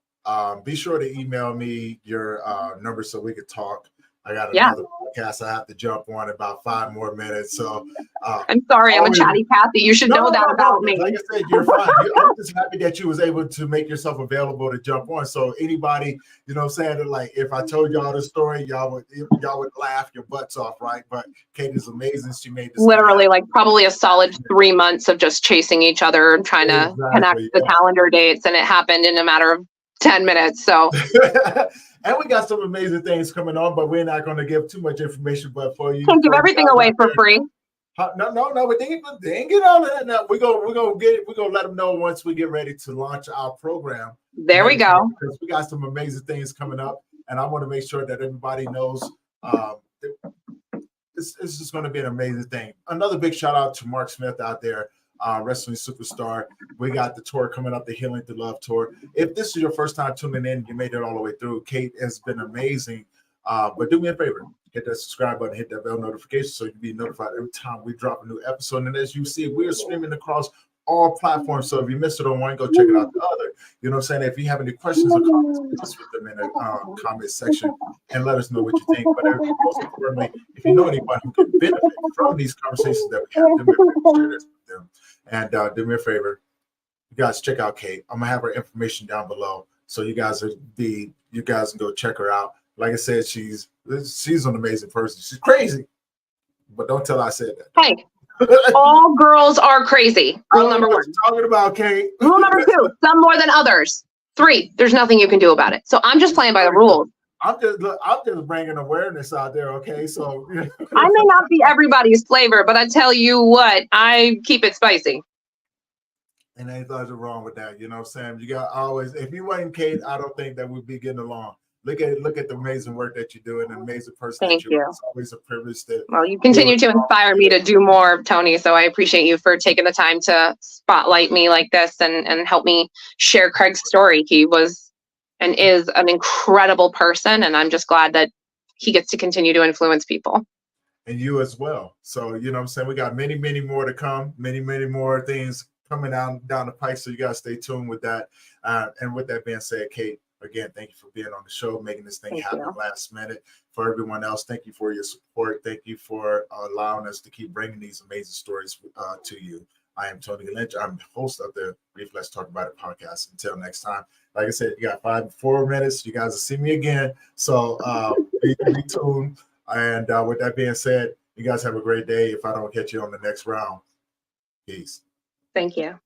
Be sure to email me your number so we can talk. I got another podcast I have to jump on in about 5 more minutes. So I'm sorry, I'm a chatty Cathy. You should know that about me. Like I said, you're fine. I'm just happy that you was able to make yourself available to jump on. So anybody, saying, like, if I told y'all the story, y'all would laugh your butts off, right? But Kate is amazing. She made this literally like probably a solid 3 months of just chasing each other and trying to connect the calendar dates, and it happened in a matter of 10 minutes. So and we got some amazing things coming on, but we're not going to give too much information. But for you, can't give everything away for free. No, we didn't get all of that. Now we're gonna let them know once we get ready to launch our program. There we go. Because we got some amazing things coming up, and I want to make sure that everybody knows this is going to be an amazing thing. Another big shout out to Mark Smith out there. Wrestling superstar. We got the tour coming up, the Healing to Love tour. If this is your first time tuning in, you made it all the way through. Kate has been amazing. But do me a favor, hit that subscribe button, hit that bell notification so you'll be notified every time we drop a new episode. And as you see, we're streaming across all platforms. So if you missed it on one, go check it out the other. You know what I'm saying? If you have any questions or comments, just put them in the comment section and let us know what you think. But most importantly, if you know anyone who can benefit from these conversations that we have, do me a favor, share this with them. And do me a favor, you guys check out Kate. I'm gonna have her information down below, so you guys can go check her out. Like I said, she's an amazing person. She's crazy, but don't tell her I said that. Hey, all girls are crazy. Rule number 1. Talking about Kate. Rule number 2: some more than others. 3: there's nothing you can do about it. So I'm just playing by the rules. I'm just bringing awareness out there. Okay, so I may not be everybody's flavor, but I tell you what, I keep it spicy. and ain't nothing wrong with that. You know what I'm saying? You got always, if you ain't Kate, I don't think that we'd be getting along. Look at the amazing work that you're doing, an amazing person Thank that you are. you. It's always a privilege to. Well, you continue to inspire me to do more, Tony. So I appreciate you for taking the time to spotlight me like this and help me share Craig's story. He was and is an incredible person, and I'm just glad that he gets to continue to influence people. And you as well. So, you know what I'm saying? We got many, many more to come, many, many more things coming down the pipe. So you got to stay tuned with that. And with that being said, Kate, again, thank you for being on the show, making this thing happen last minute. For everyone else, thank you for your support. Thank you for allowing us to keep bringing these amazing stories to you. I am Tony Lynch. I'm the host of the Brief Let's Talk About It podcast. Until next time, like I said, you got 4 minutes. You guys will see me again. So be tuned. And with that being said, you guys have a great day. If I don't catch you on the next round, peace. Thank you.